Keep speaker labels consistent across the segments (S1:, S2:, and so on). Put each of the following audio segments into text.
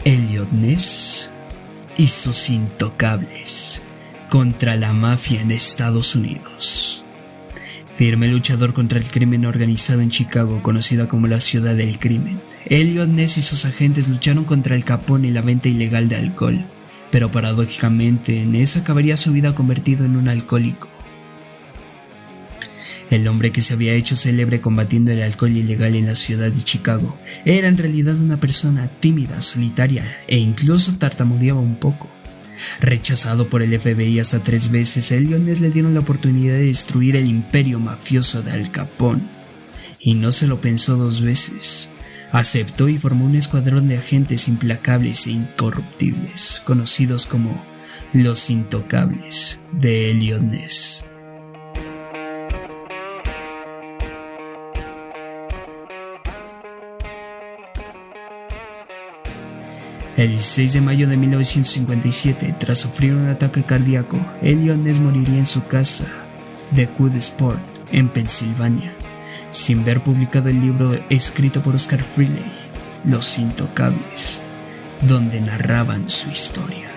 S1: Elliot Ness y sus intocables contra la mafia en Estados Unidos. Firme luchador contra el crimen organizado en Chicago, conocida como la ciudad del crimen, Elliot Ness y sus agentes lucharon contra el Capone y la venta ilegal de alcohol, pero paradójicamente Ness acabaría su vida convertido en un alcohólico. El hombre que se había hecho célebre combatiendo el alcohol ilegal en la ciudad de Chicago era en realidad una persona tímida, solitaria e incluso tartamudeaba un poco. Rechazado por el FBI hasta 3 veces, Elliot Ness le dieron la oportunidad de destruir el imperio mafioso de Al Capone. Y no se lo pensó 2 veces. Aceptó y formó un escuadrón de agentes implacables e incorruptibles, conocidos como los Intocables de Elliot Ness. El 16 de mayo de 1957, tras sufrir un ataque cardíaco, Elliot Ness moriría en su casa de Woodsport, en Pensilvania, sin ver publicado el libro escrito por Oscar Frehley, Los Intocables, donde narraban su historia.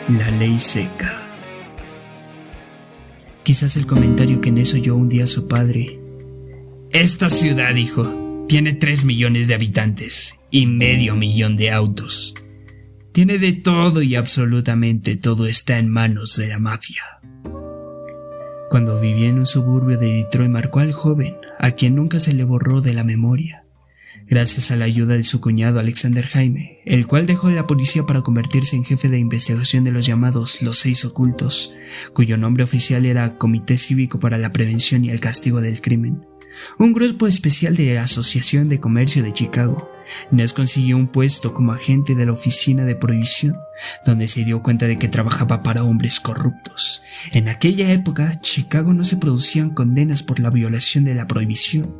S1: La ley seca. Quizás el comentario que Ness oyó un día a su padre: "Esta ciudad, hijo, tiene 3 millones de habitantes y medio millón de autos. Tiene de todo y absolutamente todo está en manos de la mafia". Cuando vivía en un suburbio de Detroit, marcó al joven, a quien nunca se le borró de la memoria, gracias a la ayuda de su cuñado Alexander Jaime, el cual dejó la policía para convertirse en jefe de investigación de los llamados Los 6 Ocultos, cuyo nombre oficial era Comité Cívico para la Prevención y el Castigo del Crimen, un grupo especial de Asociación de Comercio de Chicago. Ness consiguió un puesto como agente de la Oficina de Prohibición, donde se dio cuenta de que trabajaba para hombres corruptos. En aquella época, Chicago no se producían condenas por la violación de la prohibición,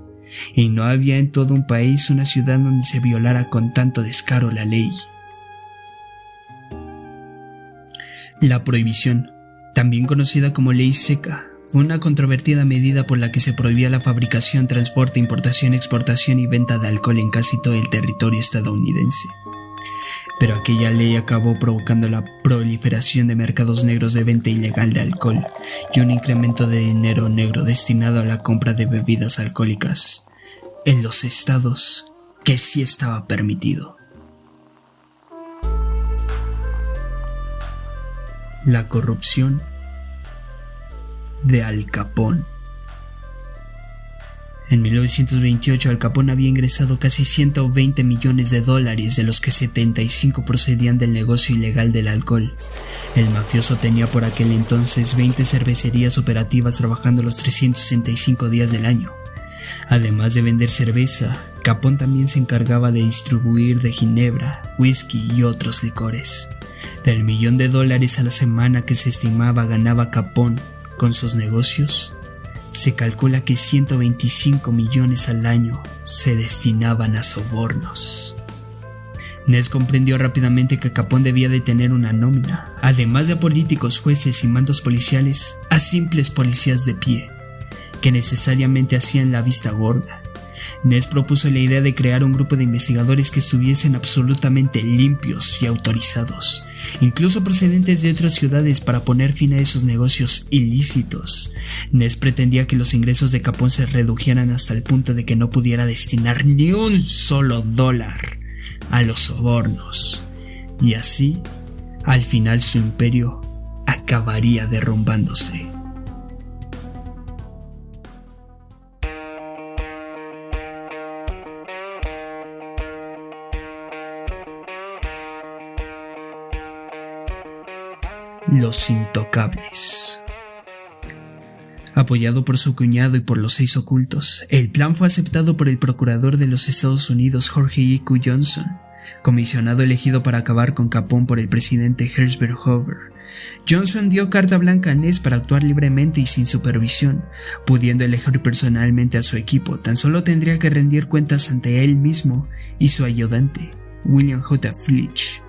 S1: y no había en todo un país una ciudad donde se violara con tanto descaro la ley. La prohibición, también conocida como ley seca, fue una controvertida medida por la que se prohibía la fabricación, transporte, importación, exportación y venta de alcohol en casi todo el territorio estadounidense. Pero aquella ley acabó provocando la proliferación de mercados negros de venta ilegal de alcohol y un incremento de dinero negro destinado a la compra de bebidas alcohólicas en los estados que sí estaba permitido. La corrupción de Al Capone. En 1928, Al Capone había ingresado casi $120 millones, de los que 75 procedían del negocio ilegal del alcohol. El mafioso tenía por aquel entonces 20 cervecerías operativas trabajando los 365 días del año. Además de vender cerveza, Capone también se encargaba de distribuir de ginebra, whisky y otros licores. Del $1 millón a la semana que se estimaba ganaba Capone con sus negocios, se calcula que 125 millones al año se destinaban a sobornos. Ness comprendió rápidamente que Capone debía de tener una nómina, además de políticos, jueces y mandos policiales, a simples policías de pie, que necesariamente hacían la vista gorda. Ness propuso la idea de crear un grupo de investigadores que estuviesen absolutamente limpios y autorizados, incluso procedentes de otras ciudades, para poner fin a esos negocios ilícitos. Ness pretendía que los ingresos de Capone se redujeran hasta el punto de que no pudiera destinar ni un solo dólar a los sobornos, y así, al final, su imperio acabaría derrumbándose. Los Intocables. Apoyado por su cuñado y por los 6 ocultos, el plan fue aceptado por el procurador de los Estados Unidos, George E. Johnson, comisionado elegido para acabar con Capone por el presidente Herbert Hoover. Johnson dio carta blanca a Ness para actuar libremente y sin supervisión, pudiendo elegir personalmente a su equipo. Tan solo tendría que rendir cuentas ante él mismo y su ayudante, William J. Fitch.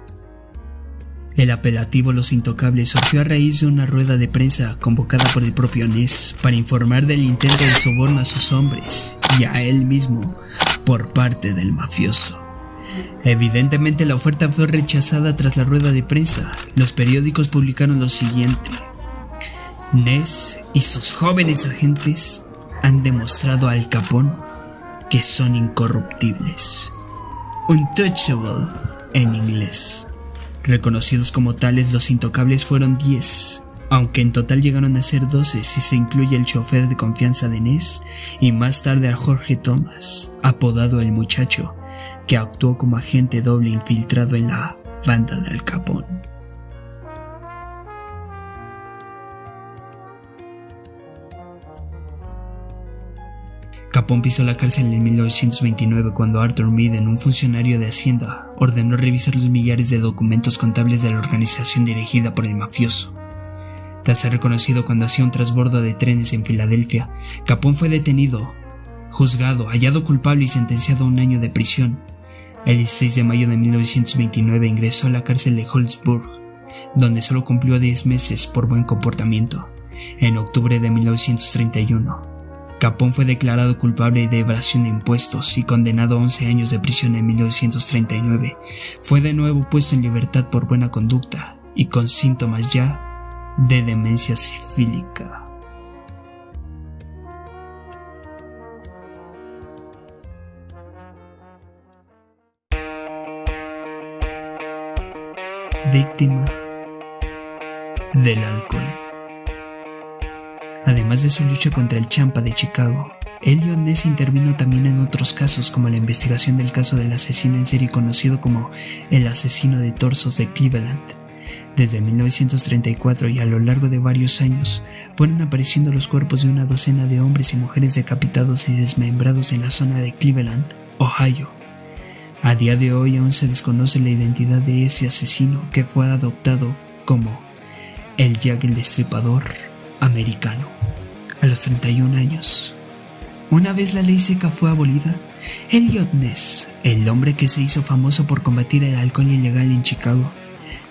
S1: El apelativo Los Intocables surgió a raíz de una rueda de prensa convocada por el propio Ness para informar del intento de soborno a sus hombres y a él mismo por parte del mafioso. Evidentemente la oferta fue rechazada tras la rueda de prensa. Los periódicos publicaron lo siguiente: Ness y sus jóvenes agentes han demostrado a Al Capone que son incorruptibles. Untouchable en inglés. Reconocidos como tales, los intocables fueron 10, aunque en total llegaron a ser 12 si se incluye el chofer de confianza de Ness y más tarde a Jorge Thomas, apodado El Muchacho, que actuó como agente doble infiltrado en la banda de Al Capone. Capone pisó la cárcel en 1929 cuando Arthur Meaden, un funcionario de Hacienda, ordenó revisar los millares de documentos contables de la organización dirigida por el mafioso. Tras ser reconocido cuando hacía un transbordo de trenes en Filadelfia, Capone fue detenido, juzgado, hallado culpable y sentenciado a 1 año de prisión. El 16 de mayo de 1929 ingresó a la cárcel de Holzburg, donde solo cumplió 10 meses por buen comportamiento. En octubre de 1931, Capone fue declarado culpable de evasión de impuestos y condenado a 11 años de prisión en 1939. Fue de nuevo puesto en libertad por buena conducta y con síntomas ya de demencia sifílica. Víctima del alcohol. Además de su lucha contra el Champa de Chicago, Eliot Ness intervino también en otros casos, como la investigación del caso del asesino en serie conocido como el asesino de torsos de Cleveland. Desde 1934 y a lo largo de varios años, fueron apareciendo los cuerpos de una docena de hombres y mujeres decapitados y desmembrados en la zona de Cleveland, Ohio. A día de hoy aún se desconoce la identidad de ese asesino, que fue adoptado como el Jack el Destripador americano a los 31 años. Una vez la ley seca fue abolida, Eliot Ness, el hombre que se hizo famoso por combatir el alcohol ilegal en Chicago,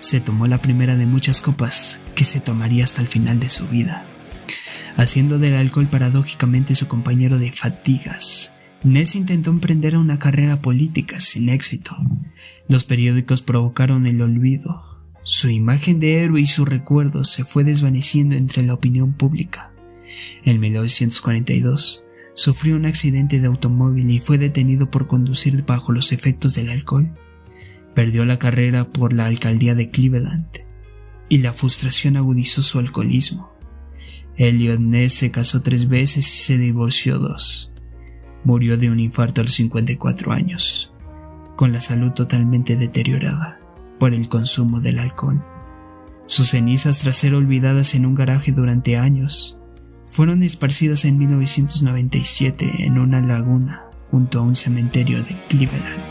S1: se tomó la primera de muchas copas que se tomaría hasta el final de su vida, haciendo del alcohol paradójicamente su compañero de fatigas. Ness intentó emprender una carrera política sin éxito. Los periódicos provocaron el olvido. Su imagen de héroe y su recuerdo se fue desvaneciendo entre la opinión pública. En 1942 sufrió un accidente de automóvil y fue detenido por conducir bajo los efectos del alcohol. Perdió la carrera por la alcaldía de Cleveland y la frustración agudizó su alcoholismo. Eliot Ness se casó 3 veces y se divorció 2. Murió de un infarto a los 54 años, con la salud totalmente deteriorada por el consumo del alcohol. Sus cenizas, tras ser olvidadas en un garaje durante años, fueron esparcidas en 1997 en una laguna junto a un cementerio de Cleveland.